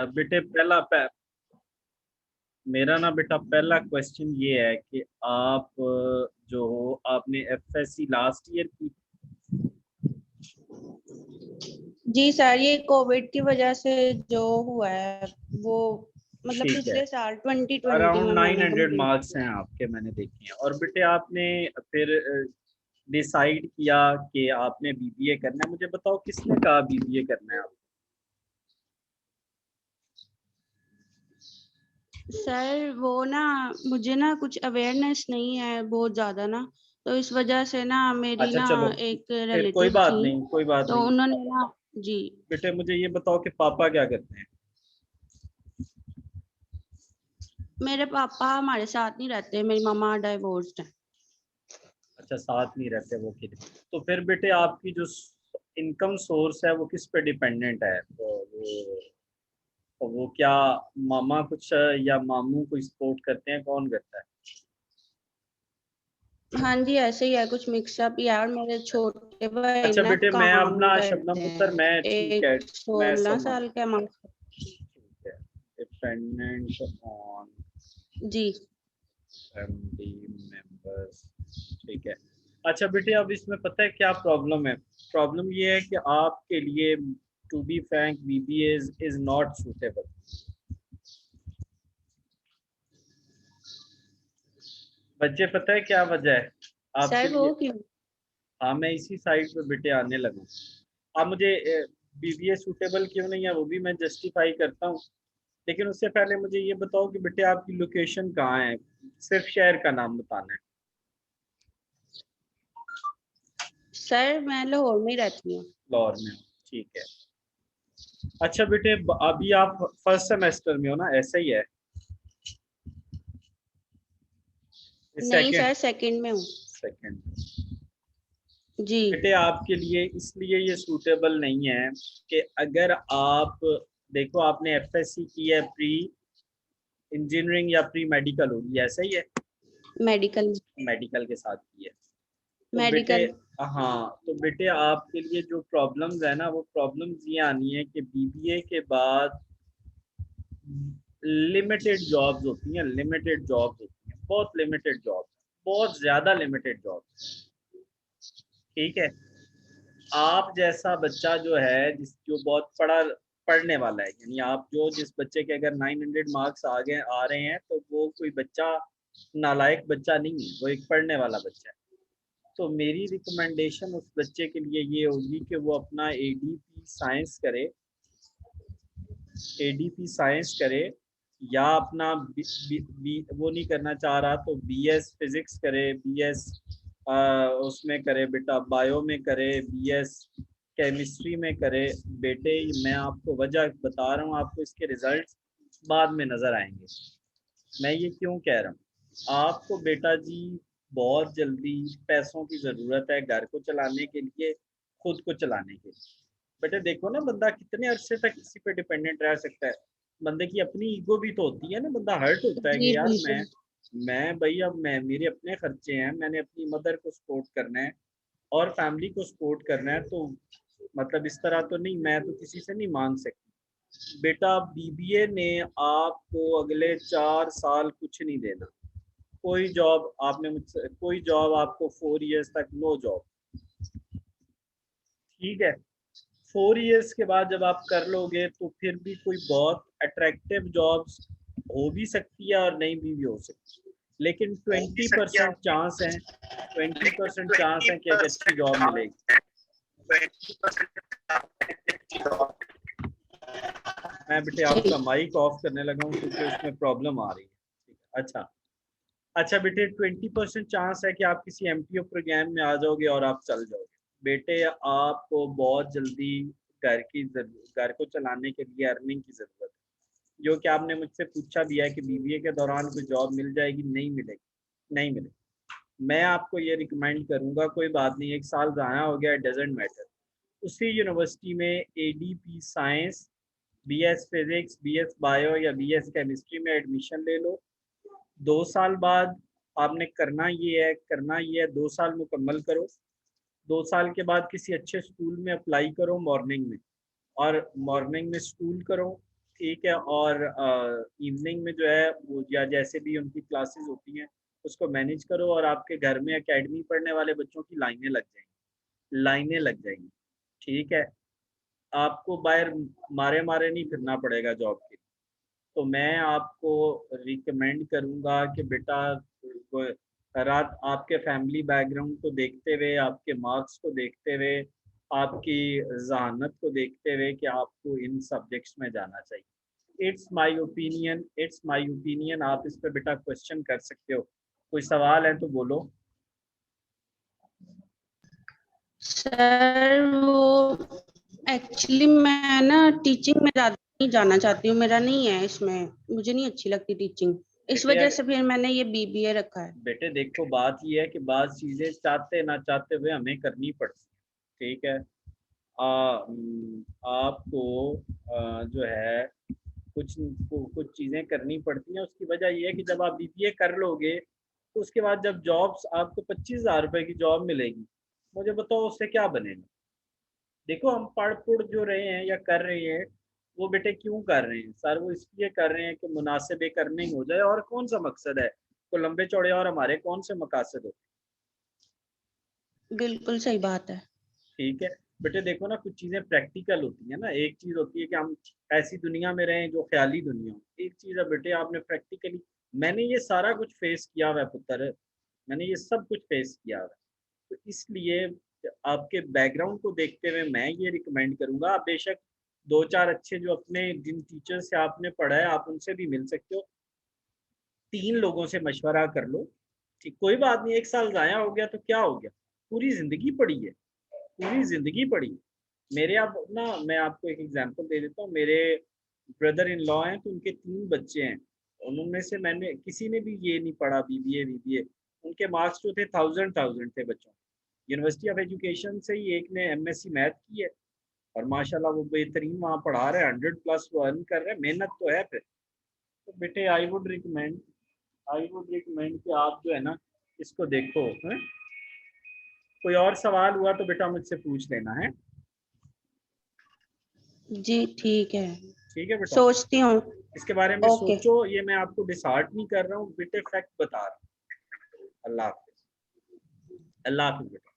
बेटे मेरा ना बेटा पहला क्वेश्चन ये है कि आप जो हो आपने एफएससी लास्ट ईयर की? जी सर, ये कोविड की वजह से जो हुआ है वो मतलब ठीक है, पिछले साल 2020 अराउंड में मैंने 900 कंप्लीट मार्क्स हैं आपके, मैंने देखे हैं। और बेटे आपने फिर डिसाइड किया कि आपने बीबीए करना है। मुझे बताओ किसने कहा बीबीए करना है आपको? सर वो ना मुझे ना कुछ अवेयरनेस नहीं है बहुत ज्यादा ना, तो इस वजह से ना मेरी अच्छा ना चलो, एक फिर कोई रिलेटिव बात थी, नहीं, कोई बात तो नहीं। उन्होंने ना जी बेटे मुझे ये बताओ कि पापा क्या करते हैं? मेरे पापा हमारे साथ नहीं रहते, मेरी मम्मा डाइवोर्स्ड है। अच्छा, साथ नहीं रहते वो किधर? तो फिर बेटे आपकी जो इनकम सोर्स है वो किस पे डिपेंडेंट है? तो वो क्या मामा कुछ या मामू कोई सपोर्ट करते हैं? कौन करता है? हाँ जी, ऐसे ही है, कुछ मिक्सअप ही है। और मेरे छोटे भाई अच्छा ना बेटे, मैं काम अपना शबनम करते पुत्र, हैं, मैं ठीक है, एक मैं 16 समझ, साल का ठीक है, डिपेंडेंट ऑन जी फैमिली मेंबर्स, ठीक है। अच्छा बेटे, अब इसमें पता है क्या प्रॉब्लम है? प्रॉब्लम ये है कि आपके लिए, to be frank, BBA is not suitable. बच्चे, पता है क्या वजह है आपके सर। वो लिए? क्यों? हाँ, मैं इसी साइड पे बेटे आने लगा। अब मुझे बीबीए सूटेबल क्यों नहीं है वो भी मैं जस्टिफाई करता हूँ, लेकिन उससे पहले मुझे ये बताओ कि बेटे आपकी लोकेशन कहाँ है? सिर्फ शहर का नाम बताना है। सर मैं लाहौर में ही रहती हूँ। लाहौर में हो, ठीक है। अच्छा बेटे, अभी आप फर्स्ट सेमेस्टर में हो ना? ऐसा ही है? नहीं सेकंड? सर, सेकंड में हूँ। सेकंड। जी बेटे आपके लिए इसलिए ये सूटेबल नहीं है कि अगर आप देखो, आपने एफएससी की है, प्री इंजीनियरिंग या प्री मेडिकल होगी, ऐसा ही है? मेडिकल। मेडिकल के साथ की है। तो बेटे, मेडिकल। हाँ, तो बेटे आपके लिए जो प्रॉब्लम्स है ना, वो प्रॉब्लम्स ये आनी है कि बीबीए के बाद लिमिटेड जॉब्स होती हैं, लिमिटेड जॉब्स होती हैं, बहुत लिमिटेड जॉब्स, बहुत ज़्यादा लिमिटेड जॉब्स। ठीक है, आप जैसा बच्चा जो है, जो बहुत पढ़ने वाला है, यानी आप जो जिस बच्चे के अगर 900 मार्क्स आगे आ रहे हैं, तो वो कोई बच्चा नालायक बच्चा नहीं है, वो एक पढ़ने वाला बच्चा है। तो मेरी रिकमेंडेशन उस बच्चे के लिए ये होगी कि वो अपना एडीपी साइंस करे, एडीपी साइंस करे, या अपना वो नहीं करना चाह रहा तो बीएस फिजिक्स करे, बीएस उसमें करे बेटा, बायो में करे, बीएस केमिस्ट्री में करे। बेटे मैं आपको वजह बता रहा हूँ, आपको इसके रिजल्ट्स बाद में नज़र आएंगे। मैं ये क्यों कह रहा हूँ आपको बेटा जी? बहुत जल्दी पैसों की ज़रूरत है घर को चलाने के लिए, खुद को चलाने के लिए। बेटे देखो ना, बंदा कितने अरसे तक किसी पे डिपेंडेंट रह सकता है? बंदे की अपनी ईगो भी तो होती है ना, बंदा हर्ट होता है जी कि यार बिल्कुल। मैं भाई, अब मैं, मेरे अपने खर्चे हैं, मैंने अपनी मदर को सपोर्ट करना है और फैमिली को सपोर्ट करना है, तो मतलब इस तरह तो नहीं, मैं तो किसी से नहीं मांग सकती। बेटा बीबीए ने आपको अगले 4 साल कुछ नहीं देना। कोई जॉब आपने मुझसे, कोई जॉब आपको 4 इयर्स तक नो जॉब, ठीक है? 4 इयर्स के बाद जब आप कर लोगे तो फिर भी कोई बहुत अट्रैक्टिव जॉब्स हो भी सकती है और नहीं भी हो सकती, लेकिन 20% चांस है, 20% चांस है कि एक अच्छी जॉब मिलेगी। मैं बेटे आपका माइक ऑफ करने लगा हूँ क्योंकि उसमें प्रॉब्लम आ रही है, ठीक है? अच्छा, अच्छा बेटे, 20% चांस है कि आप किसी एमपीओ प्रोग्राम में आ जाओगे और आप चल जाओगे। बेटे आपको बहुत जल्दी घर को चलाने के लिए अर्निंग की ज़रूरत है, जो कि आपने मुझसे पूछा भी है कि बीबीए के दौरान कोई जॉब मिल जाएगी? नहीं मिलेगी, नहीं मिलेगी। मैं आपको ये रिकमेंड करूँगा, कोई बात नहीं, 1 साल ज़ाया हो गया, डजेंट मैटर, उसी यूनिवर्सिटी में ADP science, BS physics, BS bio या बीएस केमिस्ट्री में एडमिशन ले लो। 2 साल बाद आपने करना ये है 2 साल मुकम्मल करो। 2 साल के बाद किसी अच्छे स्कूल में अप्लाई करो मॉर्निंग में, और मॉर्निंग में स्कूल करो, ठीक है, और इवनिंग में जो है वो या जैसे भी उनकी क्लासेस होती हैं उसको मैनेज करो, और आपके घर में एकेडमी पढ़ने वाले बच्चों की लाइनें लग जाएंगी, लाइनें लग जाएंगी। ठीक है, आपको बाहर मारे मारे नहीं फिरना पड़ेगा जॉब के लिए। तो मैं आपको रिकमेंड करूँगा कि बेटा रात आपके फैमिली बैकग्राउंड को देखते हुए, आपके मार्क्स को देखते हुए, आपकी जहानत को देखते हुए कि आपको इन सब्जेक्ट्स में जाना चाहिए। It's my opinion, it's my opinion. आप इस पे बेटा क्वेश्चन कर सकते हो, कोई सवाल है तो बोलो। सर वो एक्चुअली मैं ना टीचिंग में ज्यादा नहीं जाना चाहती हूँ, मेरा नहीं है इसमें, मुझे नहीं अच्छी लगती टीचिंग, इस बेटे वजह से फिर मैंने ये बीबीए रखा है। बेटे देखो, बात ये है कि बात चीजें चाहते ना चाहते हुए हमें करनी पड़ती है। ठीक है, आपको जो है कुछ चीजें करनी पड़ती हैं। उसकी वजह यह है कि जब आप बीबीए कर लोगे तो उसके बाद जब जॉब्स आपको 25,000 रुपए की जॉब मिलेगी, मुझे बताओ उससे क्या बनेगा। देखो, हम पढ़ पुढ़ जो रहे हैं या कर रहे हैं, वो बेटे क्यों कर रहे हैं सर? वो इसलिए कर रहे हैं कि मुनासिब एक अर्निंग हो जाए, और कौन सा मकसद है? तो लंबे चौड़े और हमारे कौन से मकासद होते बिल्कुल सही बात है। हैं? ठीक है बेटे, देखो ना, कुछ चीजें प्रैक्टिकल होती है ना। एक चीज होती है कि हम ऐसी दुनिया में रहें जो ख्याली दुनिया हो, एक चीज है बेटे आपने प्रैक्टिकली, मैंने ये सारा कुछ फेस किया हुआ है पुत्र, मैंने ये सब कुछ फेस किया हुआ है। तो इसलिए आपके बैकग्राउंड को देखते हुए मैं ये रिकमेंड करूंगा, आप बेशक दो चार अच्छे जो अपने जिन टीचर से आपने पढ़ा है आप उनसे भी मिल सकते हो, 3 लोगों से मशवरा कर लो। ठीक, कोई बात नहीं, 1 साल ज़ाया हो गया तो क्या हो गया, पूरी ज़िंदगी पड़ी है, पूरी ज़िंदगी पड़ी है। मेरे अब ना, मैं आपको एक एग्जांपल दे देता हूँ। मेरे ब्रदर इन लॉ हैं, तो उनके 3 बच्चे हैं। उनमें से मैंने किसी ने भी ये नहीं पढ़ा बीबीए बीबीए, उनके मार्क्स जो थे थाउजेंड थाउजेंड थे बच्चों। यूनिवर्सिटी ऑफ एजुकेशन से ही एक ने एमएससी मैथ की है, और माशाल्लाह वो बेहतरीन वहाँ पढ़ा रहे हैं, 100+ वो अर्न कर रहे हैं। मेहनत तो है फिर। तो बेटे आई वुड रिकमेंड कि आप जो है ना इसको देखो है? कोई और सवाल हुआ तो बेटा मुझसे पूछ लेना है। जी ठीक है, ठीक है बेटा, सोचती हूँ। इसके बारे में ओके। सोचो, ये मैं आपको डिसहार्ट नहीं कर रहा हूँ बेटे, फैक्ट बता रहा हूँ। अल्लाह हाफिज, अल्लाह हाफिज बेटा।